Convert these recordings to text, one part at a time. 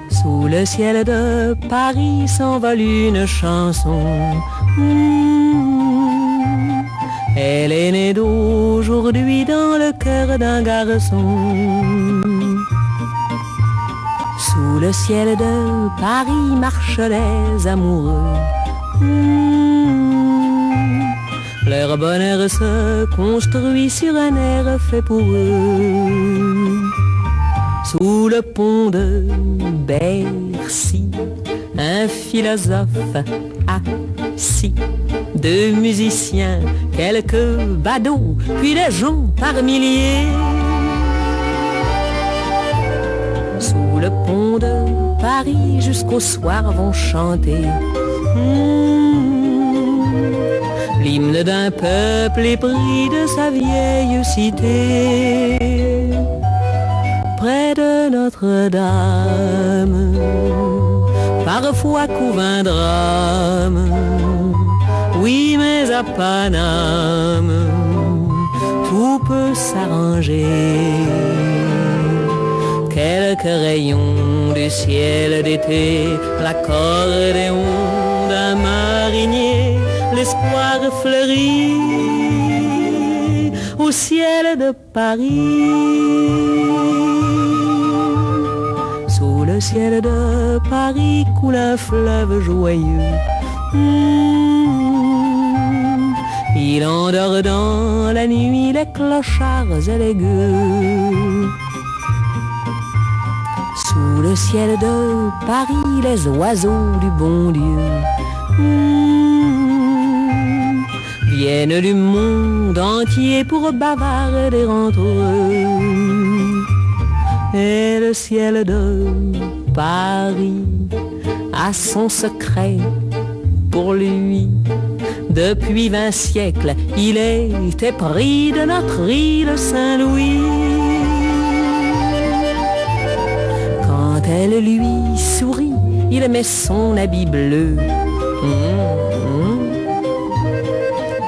Sous le ciel de Paris s'envole une chanson. Elle est née d'aujourd'hui dans le cœur d'un garçon. Sous le ciel de Paris marchent les amoureux. Leur bonheur se construit sur un air fait pour eux. Sous le pont de Bercy, un philosophe assis, deux musiciens, quelques badauds, puis des gens par milliers. Sous le pont de Paris, jusqu'au soir vont chanter l'hymne d'un peuple épris de sa vieille cité. Près de Notre-Dame, parfois couve un drame. Oui, mais à Paname, tout peut s'arranger. Quelques rayons du ciel d'été, l'accordéon d'un marinier, l'espoir fleurit au ciel de Paris. Sous le ciel de Paris coule un fleuve joyeux. Il endort dans la nuit les clochards et les gueux. Sous le ciel de Paris les oiseaux du bon Dieu viennent du monde entier pour bavarder entre eux. Et le ciel de Paris a son secret pour lui. Depuis 20 siècles, il est épris de notre île Saint-Louis. Quand elle lui sourit, il met son habit bleu.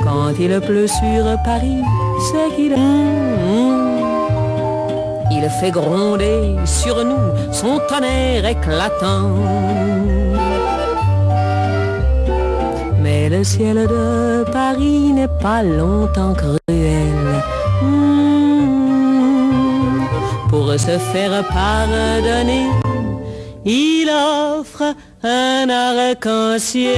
Quand il pleut sur Paris, c'est qu'il il fait gronder sur nous son tonnerre éclatant. Mais le ciel de Paris n'est pas longtemps cruel. Pour se faire pardonner, il offre un arc-en-ciel.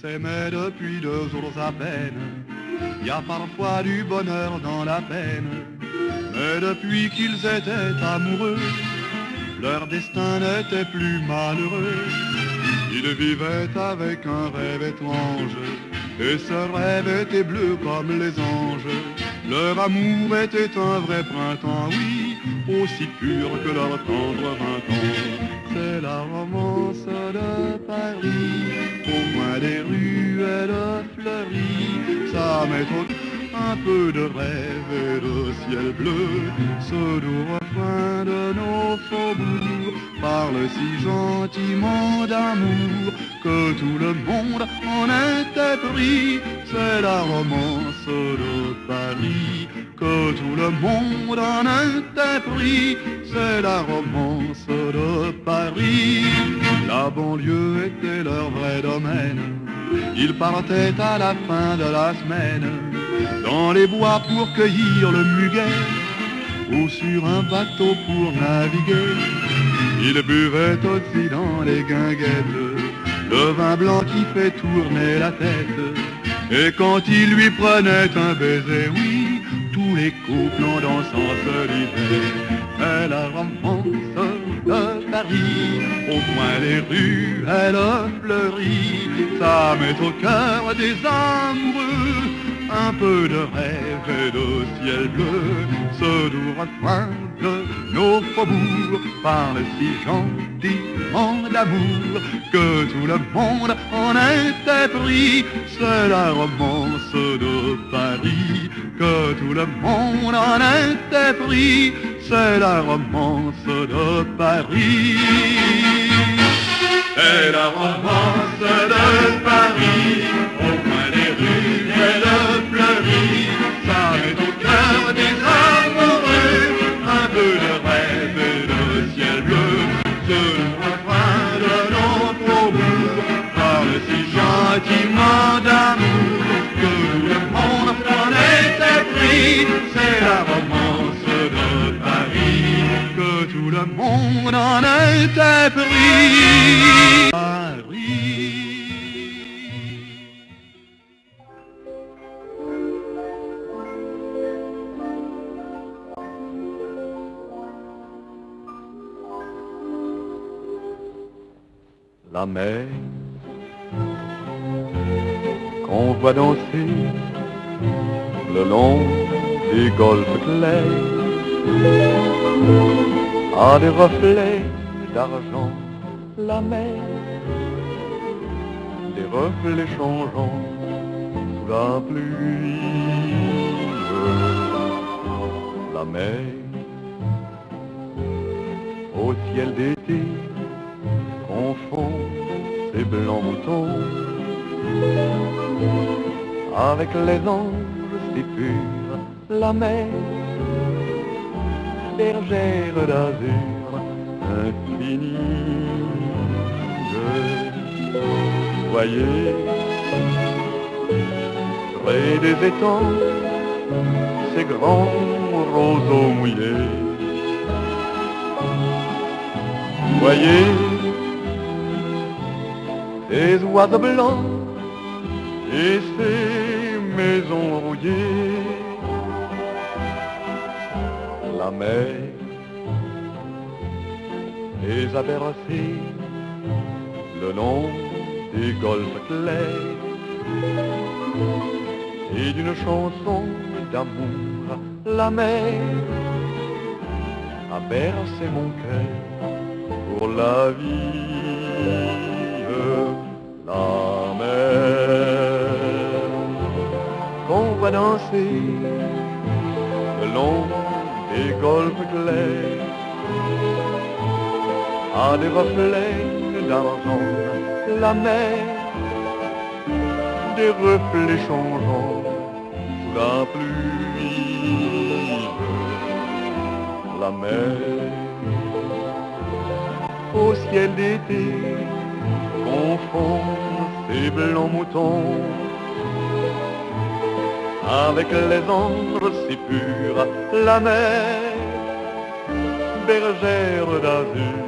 S'aimaient depuis 2 jours à peine. Il y a parfois du bonheur dans la peine. Mais depuis qu'ils étaient amoureux, leur destin n'était plus malheureux. Ils vivaient avec un rêve étrange, et ce rêve était bleu comme les anges. Leur amour était un vrai printemps, oui, aussi pur que leur tendre 20 ans. C'est la romance de Paris, au coin des ruelles fleuries. Ça met un peu de rêve et de ciel bleu. Ce doux refrain de nos faubourgs parle si gentiment d'amour que tout le monde en était pris. C'est la romance de Paris, que tout le monde en était pris. C'est la romance de Paris. La banlieue était leur vrai domaine. Ils partaient à la fin de la semaine dans les bois pour cueillir le muguet ou sur un bateau pour naviguer. Ils buvaient aussi dans les guinguettes le vin blanc qui fait tourner la tête. Et quand il lui prenait un baiser, oui, tous les couples en dansant se lisaient. Et la romance de Paris. Au coin des rues, elle fleurit, ça met au cœur des amoureux un peu de rêve et de ciel bleu. Ce doux refrain de nos faubourgs parle si gentiment d'amour que tout le monde en était pris. C'est la romance de Paris, que tout le monde en était pris. C'est la romance de Paris. C'est la romance de Paris. Au coin des rues, elle fleurit, ça met au cœur des amoureux un peu de rêve et de ciel bleu. Ce refrain de nos faubourgs parle si gentiment d'amour que tout le monde en était pris. C'est la romance de Paris, que tout le monde en était pris. Paris. La mer qu'on voit danser le long des golfes clairs a des reflets d'argent. La mer, des reflets changeants sous la pluie. La mer au ciel d'été confond ces blancs moutons avec les anges si purs. La mer, bergère d'azur infinie. Voyez, près des étangs, ces grands roseaux mouillés. Voyez, ces oiseaux blancs et ces maisons rouillées. La mer les a bercés le long des golfes clairs et d'une chanson d'amour. La mer a bercé mon cœur pour la vie. La mer qu'on va danser le long des golfes clairs a des reflets d'argent. La mer, des reflets changeants sous la pluie. La mer au ciel d'été confond ces blancs moutons avec les anges si purs. La mer, bergère d'azur